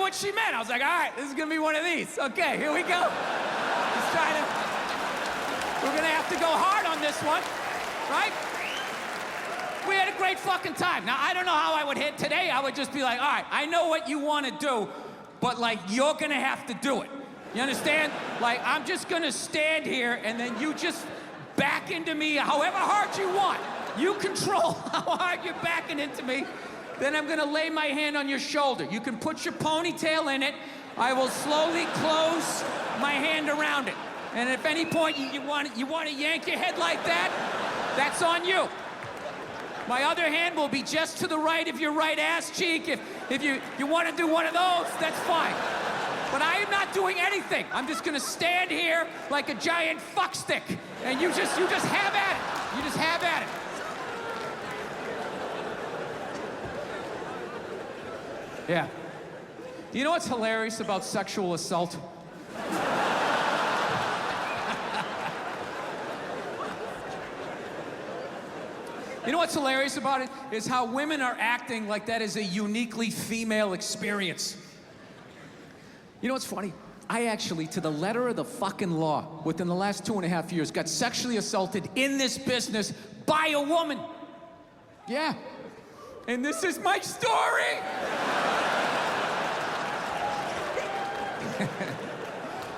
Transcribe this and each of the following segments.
what she meant. I was like, all right, this is gonna be one of these. Okay, here we go. We're gonna have to go hard on this one, right? We had a great fucking time. Now, I don't know how I would hit today. I would just be like, all right, I know what you want to do, but, like, you're gonna have to do it. You understand? Like, I'm just gonna stand here, and then you just back into me however hard you want. You control how hard you're backing into me. Then I'm gonna lay my hand on your shoulder. You can put your ponytail in it. I will slowly close my hand around it. And if at any point you want to yank your head like that, that's on you. My other hand will be just to the right of your right ass cheek. If you want to do one of those, that's fine. But I am not doing anything. I'm just gonna stand here like a giant fuck stick, and you just have at it. You just have at it. Yeah. Do you know what's hilarious about sexual assault? You know what's hilarious about it? Is how women are acting like that is a uniquely female experience. You know what's funny? I actually, to the letter of the fucking law, within the last 2.5 years, got sexually assaulted in this business by a woman. Yeah. And this is my story.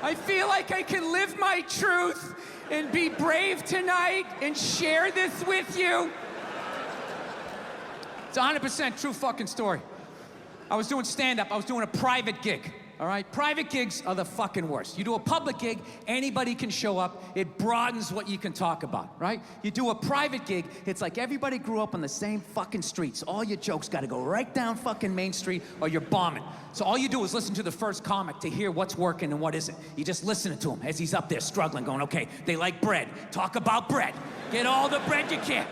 I feel like I can live my truth and be brave tonight and share this with you. It's a 100% true fucking story. I was doing stand-up. I was doing a private gig, all right? Private gigs are the fucking worst. You do a public gig, anybody can show up. It broadens what you can talk about, right? You do a private gig, it's like everybody grew up on the same fucking streets. All your jokes gotta go right down fucking Main Street or you're bombing. So all you do is listen to the first comic to hear what's working and what isn't. You just listen to him as he's up there struggling, going, okay, they like bread. Talk about bread. Get all the bread you can.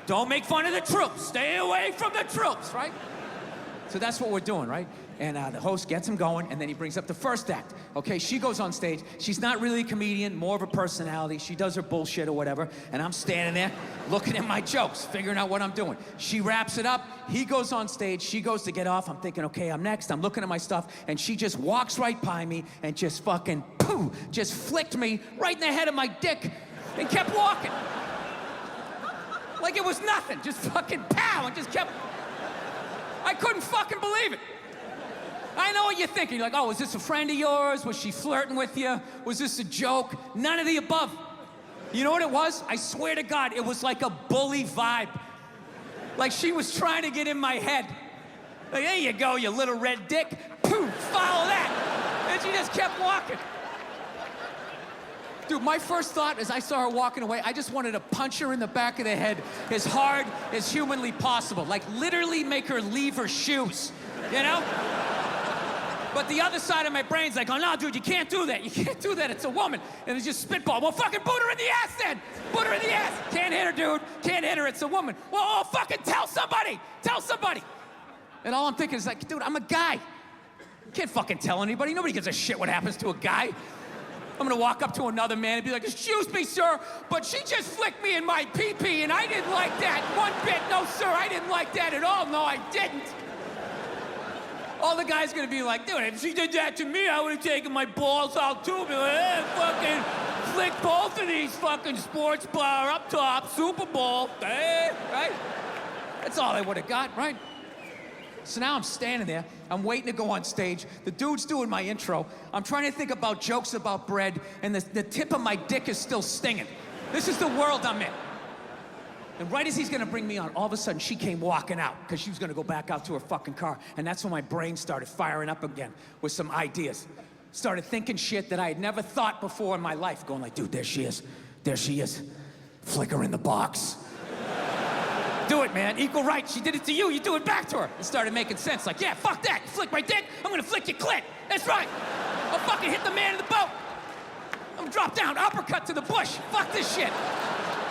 Don't make fun of the troops. Stay away from the troops, right? So that's what we're doing, right? And the host gets him going, and then he brings up the first act. Okay, she goes on stage. She's not really a comedian, more of a personality. She does her bullshit or whatever, and I'm standing there looking at my jokes, figuring out what I'm doing. She wraps it up. He goes on stage. She goes to get off. I'm thinking, okay, I'm next. I'm looking at my stuff, and she just walks right by me and just fucking, pooh, just flicked me right in the head of my dick and kept walking. Like it was nothing. Just fucking pow, and just kept... I couldn't fucking believe it. I know what you're thinking. You're like, oh, is this a friend of yours? Was she flirting with you? Was this a joke? None of the above. You know what it was? I swear to God, it was like a bully vibe. Like she was trying to get in my head. Like, there you go, you little red dick. Poof, follow that. And she just kept walking. Dude, my first thought as I saw her walking away, I just wanted to punch her in the back of the head as hard as humanly possible. Like literally make her leave her shoes, you know? But the other side of my brain's like, oh no, dude, you can't do that. You can't do that, it's a woman. And it's just spitball. Well, fucking boot her in the ass then. Boot her in the ass. Can't hit her, dude. Can't hit her, it's a woman. Well, oh, fucking tell somebody. Tell somebody. And all I'm thinking is like, dude, I'm a guy. Can't fucking tell anybody. Nobody gives a shit what happens to a guy. I'm gonna walk up to another man and be like, excuse me, sir, but she just flicked me in my pee-pee and I didn't like that one bit. No, sir, I didn't like that at all. No, I didn't. All the guy's gonna be like, dude, if she did that to me, I would have taken my balls out too. Be like, hey, fucking flick both of these fucking sports bar up top, Super Bowl, hey, right? That's all I would have got, right? So now I'm standing there, I'm waiting to go on stage, the dude's doing my intro, I'm trying to think about jokes about bread, and the tip of my dick is still stinging. This is the world I'm in. And right as he's gonna bring me on, all of a sudden she came walking out, because she was gonna go back out to her fucking car, and that's when my brain started firing up again with some ideas. Started thinking shit that I had never thought before in my life, going like, dude, there she is, flick her in the box. Do it, man. Equal rights. She did it to you. You do it back to her. It started making sense. Like, yeah, fuck that. You flick my dick. I'm gonna flick your clit. That's right. I'll fucking hit the man in the boat. I'm gonna drop down, uppercut to the bush. Fuck this shit.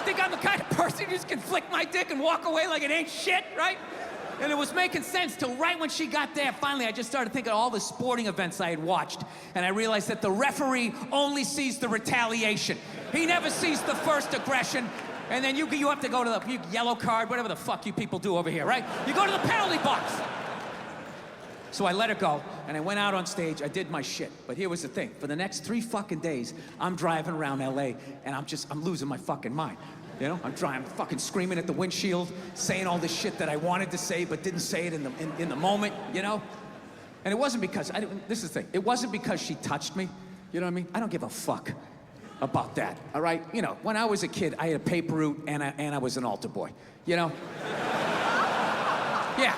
Think I'm the kind of person who just can flick my dick and walk away like it ain't shit, right? And it was making sense till right when she got there. Finally, I just started thinking of all the sporting events I had watched, and I realized that the referee only sees the retaliation. He never sees the first aggression. And then you have to go to the yellow card, whatever the fuck you people do over here, right? You go to the penalty box. So I let her go, and I went out on stage, I did my shit. But here was the thing, for the next 3 fucking days, I'm driving around LA, and I'm losing my fucking mind. You know, I'm fucking screaming at the windshield, saying all this shit that I wanted to say, but didn't say it in the moment, you know? And it wasn't because, this is the thing, it wasn't because she touched me, you know what I mean? I don't give a fuck about that, all right? You know, when I was a kid, I had a paper route, and I was an altar boy, you know? Yeah.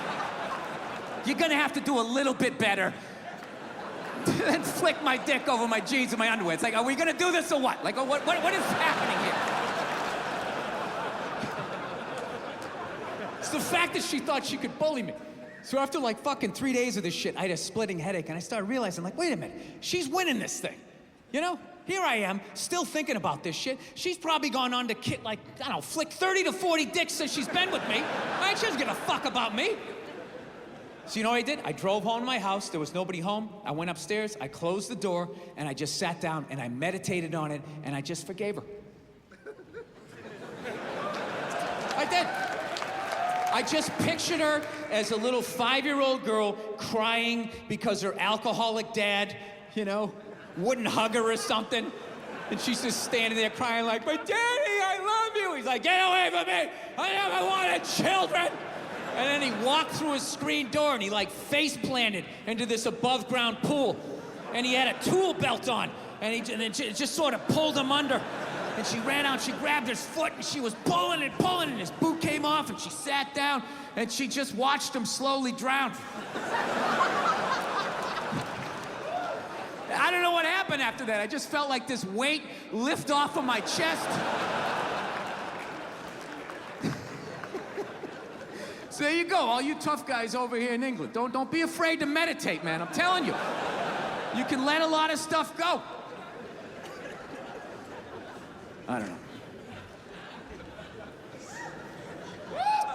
You're gonna have to do a little bit better than flick my dick over my jeans and my underwear. It's like, are we gonna do this or what? Like, what is happening here? It's the fact that she thought she could bully me. So after like fucking 3 days of this shit, I had a splitting headache, and I started realizing, like, wait a minute, she's winning this thing. You know? Here I am, still thinking about this shit. She's probably gone on to like, I don't know, flick 30 to 40 dicks since she's been with me. Right? She doesn't give a fuck about me. So you know what I did? I drove home to my house, there was nobody home. I went upstairs, I closed the door, and I just sat down and I meditated on it, and I just forgave her. I did. I just pictured her as a little 5-year-old girl crying because her alcoholic dad, you know, wouldn't hug her or something. And she's just standing there crying like, but Daddy, I love you. He's like, get away from me. I never wanted children. And then he walked through his screen door and he like face planted into this above ground pool. And he had a tool belt on. And it just sort of pulled him under. And she ran out, she grabbed his foot, and she was pulling and his boot came off, and she sat down, and she just watched him slowly drown. I don't know what happened after that. I just felt like this weight lift off of my chest. So there you go, all you tough guys over here in England. Don't be afraid to meditate, man, I'm telling you. You can let a lot of stuff go. I don't know.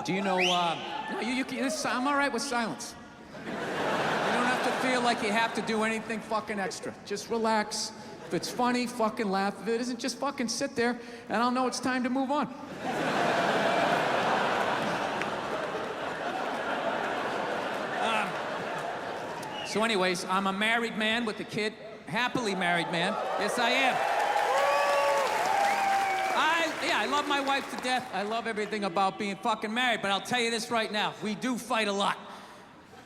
Do you know, no, I'm all right with silence. You don't have to feel like you have to do anything fucking extra. Just relax. If it's funny, fucking laugh. If it isn't, just fucking sit there, and I'll know it's time to move on. So anyways, I'm a married man with a kid. Happily married man. Yes, I am. I love my wife to death. I love everything about being fucking married, but I'll tell you this right now. We do fight a lot.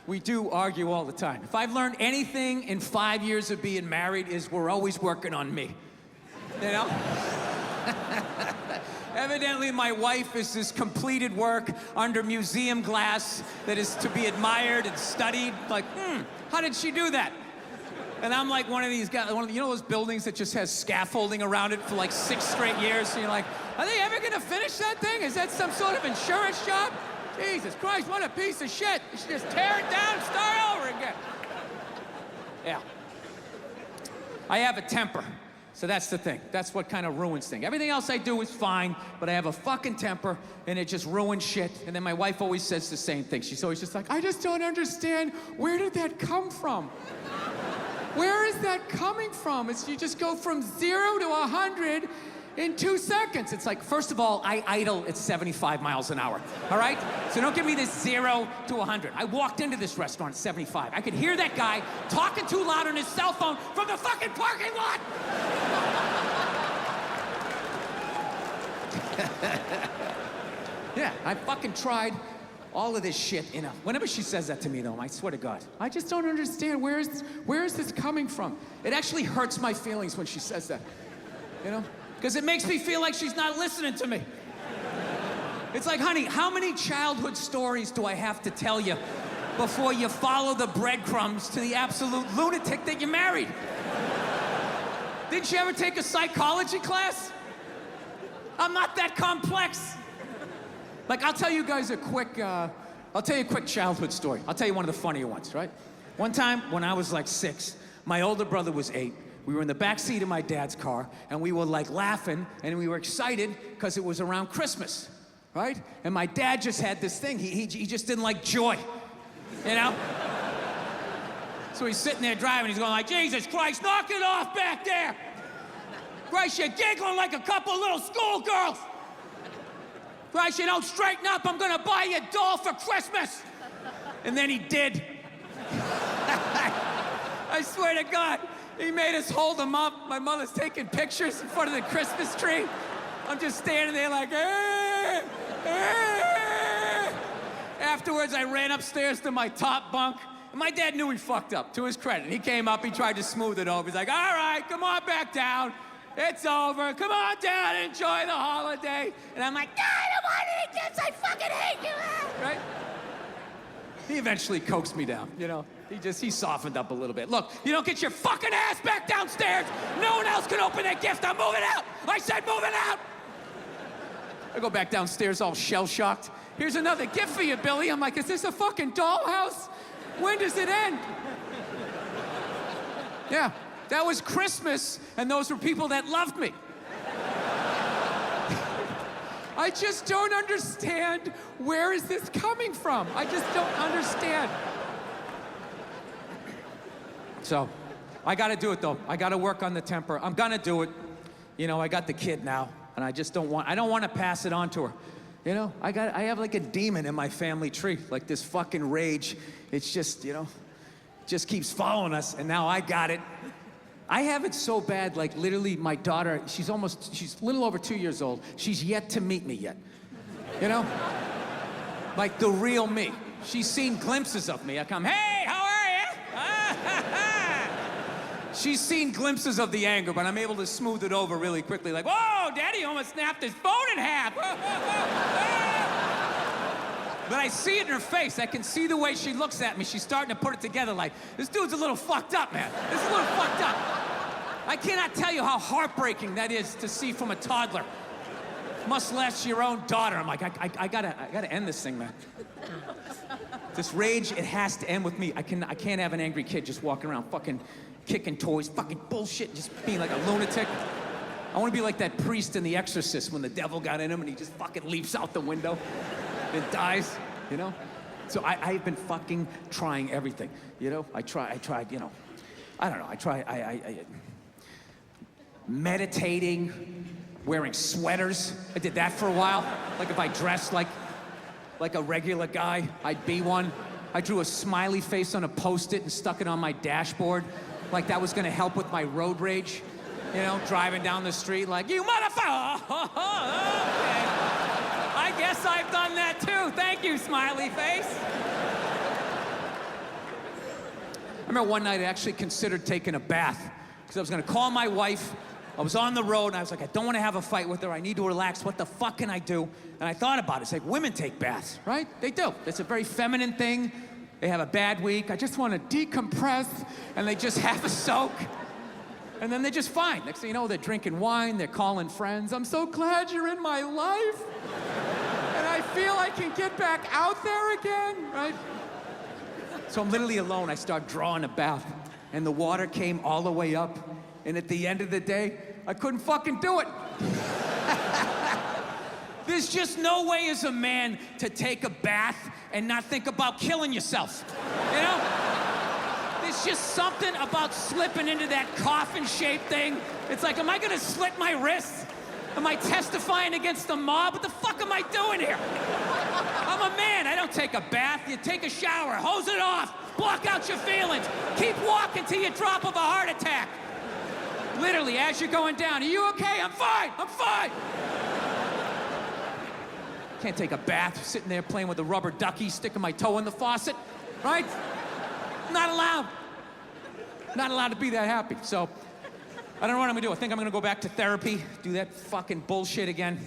We do argue all the time. If I've learned anything in 5 years of being married is we're always working on me. You know? Evidently, my wife is this completed work under museum glass that is to be admired and studied. Like, how did she do that? And I'm like one of these guys, you know those buildings that just has scaffolding around it for like 6 straight years? So you're like, are they ever gonna finish that thing? Is that some sort of insurance job? Jesus Christ, what a piece of shit. You should just tear it down and start over again. Yeah. I have a temper, so that's the thing. That's what kind of ruins things. Everything else I do is fine, but I have a fucking temper, and it just ruins shit. And then my wife always says the same thing. She's always just like, I just don't understand, where did that come from? Where is that coming from? You just go from 0 to 100 in 2 seconds. It's like, first of all, I idle at 75 miles an hour, all right? So don't give me this 0 to 100. I walked into this restaurant at 75. I could hear that guy talking too loud on his cell phone from the fucking parking lot. Yeah, I fucking tried all of this shit, you know. Whenever she says that to me, though, I swear to God, I just don't understand, where is this coming from? It actually hurts my feelings when she says that, you know? Because it makes me feel like she's not listening to me. It's like, honey, how many childhood stories do I have to tell you before you follow the breadcrumbs to the absolute lunatic that you married? Didn't you ever take a psychology class? I'm not that complex. Like, I'll tell you guys a quick childhood story. I'll tell you one of the funnier ones, right? One time, when I was like 6, my older brother was 8. We were in the back seat of my dad's car, and we were like laughing, and we were excited because it was around Christmas, right? And my dad just had this thing. He just didn't like joy, you know? So he's sitting there driving, he's going like, Jesus Christ, knock it off back there! Christ, you're giggling like a couple little schoolgirls! Christ, you don't straighten up, I'm gonna buy you a doll for Christmas! And then he did. I swear to God, he made us hold him up. My mother's taking pictures in front of the Christmas tree. I'm just standing there like, Afterwards, I ran upstairs to my top bunk. And my dad knew he fucked up, to his credit. He came up, he tried to smooth it over. He's like, all right, come on back down. It's over. Come on down and enjoy the holiday. And I'm like, God, I don't want to eat this. I fucking hate you. Right? He eventually coaxed me down, you know. He softened up a little bit. Look, you don't get your fucking ass back downstairs. No one else can open that gift. I'm moving out. I said moving out. I go back downstairs all shell-shocked. Here's another gift for you, Billy. I'm like, is this a fucking dollhouse? When does it end? Yeah, that was Christmas, and those were people that loved me. I just don't understand, where is this coming from? I just don't understand. So, I gotta do it though. I gotta work on the temper. I'm gonna do it. You know, I got the kid now, and I don't want to pass it on to her. You know, I have like a demon in my family tree, like this fucking rage. It's just, you know, just keeps following us, and now I got it. I have it so bad, like literally my daughter, she's a little over 2 years old. She's yet to meet me yet, you know? Like the real me. She's seen glimpses of me. I come, hey, how are you? She's seen glimpses of the anger, but I'm able to smooth it over really quickly. Like, whoa, Daddy almost snapped his phone in half. But I see it in her face. I can see the way she looks at me. She's starting to put it together like, this dude's a little fucked up, man. This is a little fucked up. I cannot tell you how heartbreaking that is to see from a toddler. Much less your own daughter. I'm like, I gotta end this thing, man. This rage, it has to end with me. I can't have an angry kid just walking around fucking kicking toys, fucking bullshit, just being like a lunatic. I want to be like that priest in The Exorcist when the devil got in him and he just fucking leaps out the window and dies, you know? So I've been fucking trying everything, you know? I tried, you know, I don't know, I meditating, wearing sweaters. I did that for a while. Like if I dressed like a regular guy, I'd be one. I drew a smiley face on a Post-it and stuck it on my dashboard. Like that was gonna help with my road rage. You know, driving down the street like, you motherfucker! Okay. I guess I've done that too. Thank you, smiley face. I remember one night I actually considered taking a bath because I was gonna call my wife. I was on the road and I was like, I don't want to have a fight with her. I need to relax. What the fuck can I do? And I thought about it. It's like women take baths, right? They do. It's a very feminine thing. They have a bad week. I just want to decompress, and they just have a soak. And then they're just fine. Next thing you know, they're drinking wine, they're calling friends. I'm so glad you're in my life. And I feel I can get back out there again, right? So I'm literally alone. I start drawing a bath, and the water came all the way up. And at the end of the day, I couldn't fucking do it. There's just no way as a man to take a bath and not think about killing yourself, you know? There's just something about slipping into that coffin-shaped thing. It's like, am I gonna slit my wrists? Am I testifying against the mob? What the fuck am I doing here? I'm a man, I don't take a bath. You take a shower, hose it off, block out your feelings. Keep walking till you drop of a heart attack. Literally, as you're going down, are you okay? I'm fine, I'm fine. Can't take a bath, sitting there playing with a rubber ducky, sticking my toe in the faucet, right? Not allowed. Not allowed to be that happy. So, I don't know what I'm gonna do. I think I'm gonna go back to therapy, do that fucking bullshit again.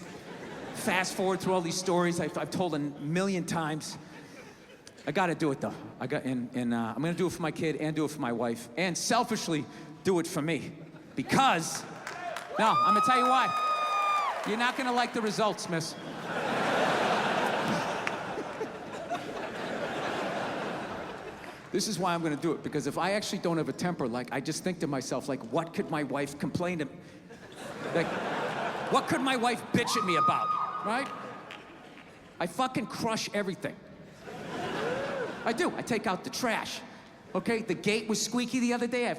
Fast forward through all these stories I've told a million times. I gotta do it though. I'm gonna do it for my kid and do it for my wife. And selfishly, do it for me. Because, no, I'm gonna tell you why. You're not gonna like the results, miss. This is why I'm gonna do it, because if I actually don't have a temper, like, I just think to myself, like, what could my wife complain to me? Like, what could my wife bitch at me about, right? I fucking crush everything. I do, I take out the trash. Okay, the gate was squeaky the other day, I